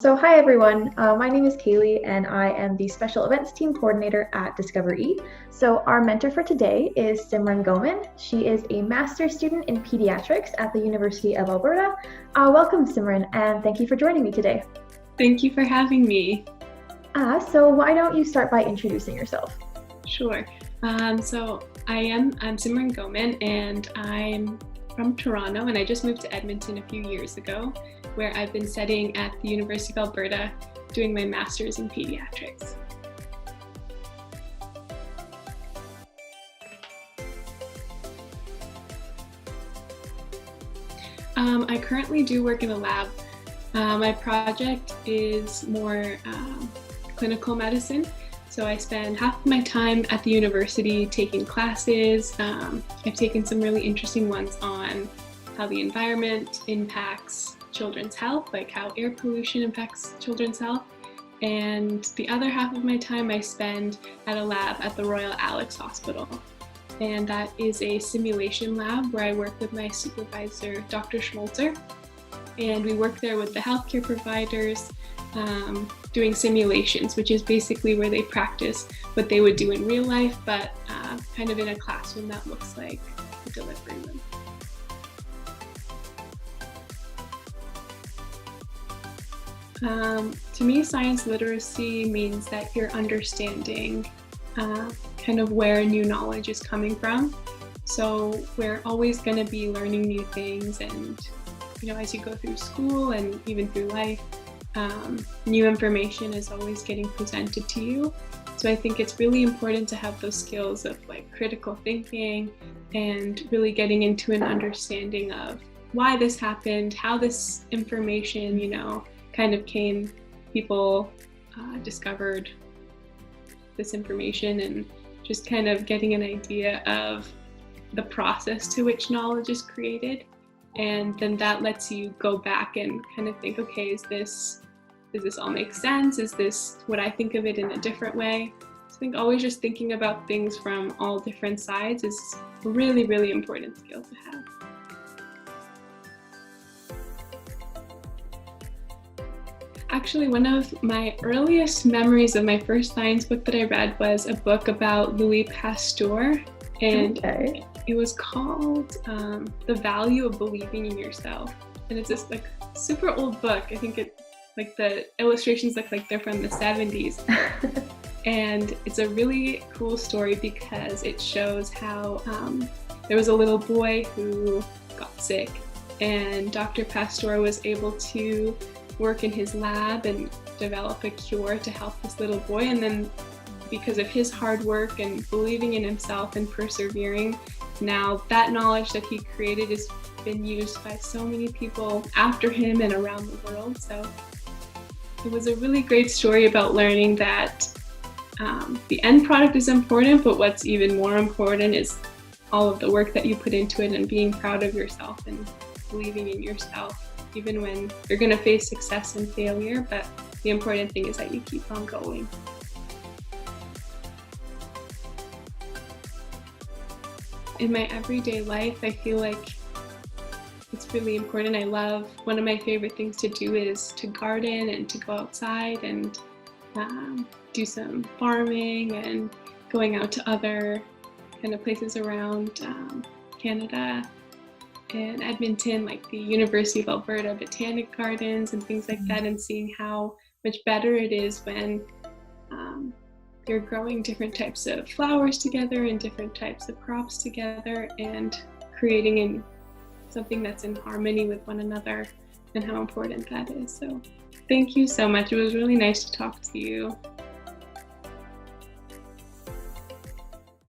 So hi everyone, my name is Kaylee and I am the Special Events Team Coordinator at DiscoverE. So our mentor for today is Simran Ghoman. She is a master's student in pediatrics at the University of Alberta. Welcome Simran, and thank you for joining me today. Thank you for having me. So why don't you start by introducing yourself? Sure. I'm Simran Ghoman and I'm from Toronto, and I just moved to Edmonton a few years ago, where I've been studying at the University of Alberta doing my master's in pediatrics. I currently do work in a lab. My project is more clinical medicine, so I spend half of my time at the university taking classes. I've taken some really interesting ones on how the environment impacts children's health, like how air pollution impacts children's health. And the other half of my time I spend at a lab at the Royal Alexandra Hospital. And that is a simulation lab where I work with my supervisor, Dr. Schmolzer. And we work there with the healthcare providers doing simulations, which is basically where they practice what they would do in real life, but kind of in a classroom that looks like a delivery room. To me, science literacy means that you're understanding kind of where new knowledge is coming from. So we're always going to be learning new things, and as you go through school and even through life, new information is always getting presented to you. So I think it's really important to have those skills of like critical thinking and really getting into an understanding of why this happened, how this information, kind of came, people discovered this information, and just kind of getting an idea of the process to which knowledge is created. And then that lets you go back and kind of think, okay, does this all make sense? Is this what I think of it in a different way? So I think always just thinking about things from all different sides is a really, really important skill to have. Actually, one of my earliest memories of my first science book that I read was a book about Louis Pasteur, and it was called The Value of Believing in Yourself. And it's this like super old book. I think the illustrations look like they're from the 70s. And it's a really cool story because it shows how there was a little boy who got sick, and Dr. Pasteur was able to work in his lab and develop a cure to help this little boy. And then because of his hard work and believing in himself and persevering, now that knowledge that he created has been used by so many people after him and around the world. So it was a really great story about learning that the end product is important, but what's even more important is all of the work that you put into it and being proud of yourself and believing in yourself, even when you're going to face success and failure. But the important thing is that you keep on going. In my everyday life, I feel like it's really important. One of my favorite things to do is to garden and to go outside and do some farming and going out to other kind of places around Canada and Edmonton, like the University of Alberta Botanic Gardens and things like that, and seeing how much better it is when you're growing different types of flowers together and different types of crops together and creating something that's in harmony with one another, and how important that is. So thank you so much. It was really nice to talk to you.